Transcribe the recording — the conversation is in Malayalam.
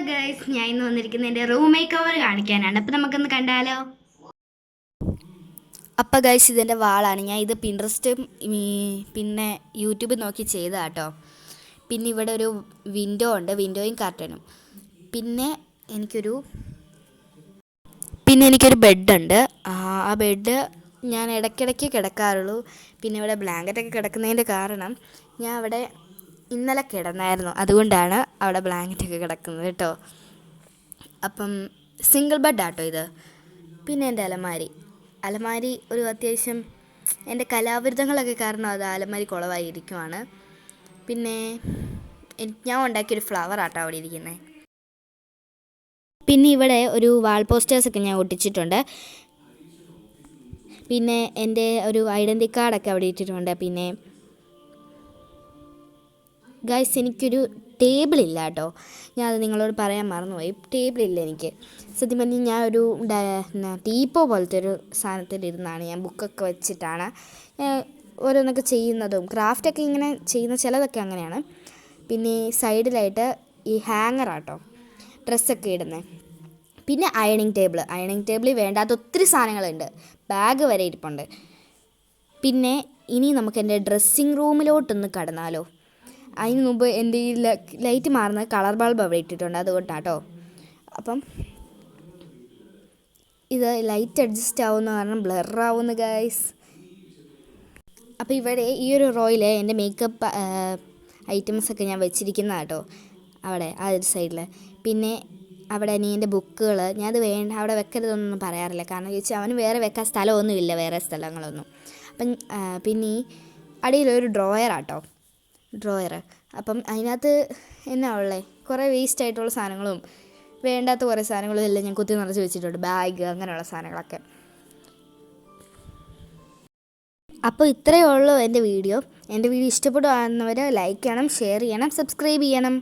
ഗൈസ്, ഞാൻ ഇന്ന് വന്നിരിക്കുന്നത് എൻ്റെ റൂം മേക്ക് ഓവർ കാണിക്കാനാണ്. അപ്പോൾ നമുക്കൊന്ന് കണ്ടാലോ. അപ്പോൾ ഗൈസ്, ഇതെൻ്റെ വാളാണ്. ഞാൻ ഇത് പിൻട്രസ്റ്റും പിന്നെ യൂട്യൂബ് നോക്കി ചെയ്തതാണ് കേട്ടോ. പിന്നെ ഇവിടെ ഒരു വിൻഡോ ഉണ്ട്, വിൻഡോയും കർട്ടനും. പിന്നെ എനിക്കൊരു ബെഡുണ്ട്. ആ ബെഡ് ഞാൻ ഇടയ്ക്കിടയ്ക്ക് കിടക്കാറുള്ളൂ. പിന്നെ ഇവിടെ ബ്ലാങ്കറ്റൊക്കെ കിടക്കുന്നതിൻ്റെ കാരണം ഞാൻ അവിടെ ഇന്നലെ കിടന്നായിരുന്നു, അതുകൊണ്ടാണ് അവിടെ ബ്ലാങ്കറ്റൊക്കെ കിടക്കുന്നത് കേട്ടോ. അപ്പം സിംഗിൾ ബെഡാട്ടോ ഇത്. പിന്നെ എൻ്റെ അലമാരി ഒരു അത്യാവശ്യം എൻ്റെ കലാവിരുദ്ധങ്ങളൊക്കെ കാരണം അത് അലമാരി കുളവായിരിക്കുവാണ്. പിന്നെ ഞാൻ ഉണ്ടാക്കിയൊരു ഫ്ലവറാട്ടോ അവിടെ ഇരിക്കുന്നത്. പിന്നെ ഇവിടെ ഒരു വാൾ പോസ്റ്റേഴ്സൊക്കെ ഞാൻ ഒട്ടിച്ചിട്ടുണ്ട്. പിന്നെ എൻ്റെ ഒരു ഐഡൻറ്റി കാർഡൊക്കെ അവിടെ ഇട്ടിട്ടുണ്ട്. പിന്നെ ഗൈസ്, എനിക്കൊരു ടേബിളില്ല കേട്ടോ. ഞാനത് നിങ്ങളോട് പറയാൻ മറന്നുപോയി. ടേബിളില്ല എനിക്ക്. സത്യം പറഞ്ഞാൽ ഞാൻ ഒരു ടീപ്പോ പോലത്തെ ഒരു സാധനത്തിലിരുന്നാണ് ഞാൻ ബുക്കൊക്കെ വെച്ചിട്ടാണ് ഓരോന്നൊക്കെ ചെയ്യുന്നതും. ക്രാഫ്റ്റൊക്കെ ഇങ്ങനെ ചെയ്യുന്ന ചിലതൊക്കെ അങ്ങനെയാണ്. പിന്നെ സൈഡിലായിട്ട് ഈ ഹാങ്ങറാട്ടോ ഡ്രസ്സൊക്കെ ഇടുന്നത്. പിന്നെ അയണിങ് ടേബിളിൽ വേണ്ടാത്ത ഒത്തിരി സാധനങ്ങളുണ്ട്. ബാഗ് വരെ ഇരിപ്പുണ്ട്. പിന്നെ ഇനി നമുക്ക് എൻ്റെ ഡ്രസ്സിങ് റൂമിലോട്ടൊന്ന് കടന്നാലോ. അതിന് മുമ്പ് എൻ്റെ ഈ ലൈറ്റ് മാറുന്ന കളർ ബൾബ് അവിടെ ഇട്ടിട്ടുണ്ട്, അതുകൊണ്ടാട്ടോ. അപ്പം ഇത് ലൈറ്റ് അഡ്ജസ്റ്റ് ആവുന്ന കാരണം ബ്ലറാവുന്നു ഗൈസ്. അപ്പോൾ ഇവിടെ ഈ ഒരു റോയിൽ എൻ്റെ മേക്കപ്പ് ഐറ്റംസൊക്കെ ഞാൻ വെച്ചിരിക്കുന്ന കേട്ടോ, അവിടെ ആ ഒരു സൈഡിൽ. പിന്നെ അവിടെ എൻ്റെ ബുക്കുകൾ ഞാനത് അവിടെ വെക്കരുതെന്നൊന്നും പറയാറില്ല. കാരണം ചോദിച്ചാൽ അവന് വേറെ വെക്കാൻ സ്ഥലമൊന്നുമില്ല, വേറെ സ്ഥലങ്ങളൊന്നും. അപ്പം പിന്നെ ഈ അടിയിലൊരു ഡ്രോയറാട്ടോ. അപ്പം അതിനകത്ത് എന്നാ ഉള്ളത്, കുറേ വേസ്റ്റായിട്ടുള്ള സാധനങ്ങളും വേണ്ടാത്ത കുറേ സാധനങ്ങളും എല്ലാം ഞാൻ കുത്തി നിറച്ച് വെച്ചിട്ടുണ്ട്. ബാഗ്, അങ്ങനെയുള്ള സാധനങ്ങളൊക്കെ. അപ്പോൾ ഇത്രയേ ഉള്ളൂ എൻ്റെ വീഡിയോ. ഇഷ്ടപ്പെടുകയാണെന്നവർ ലൈക്ക് ചെയ്യണം, ഷെയർ ചെയ്യണം, സബ്സ്ക്രൈബ് ചെയ്യണം.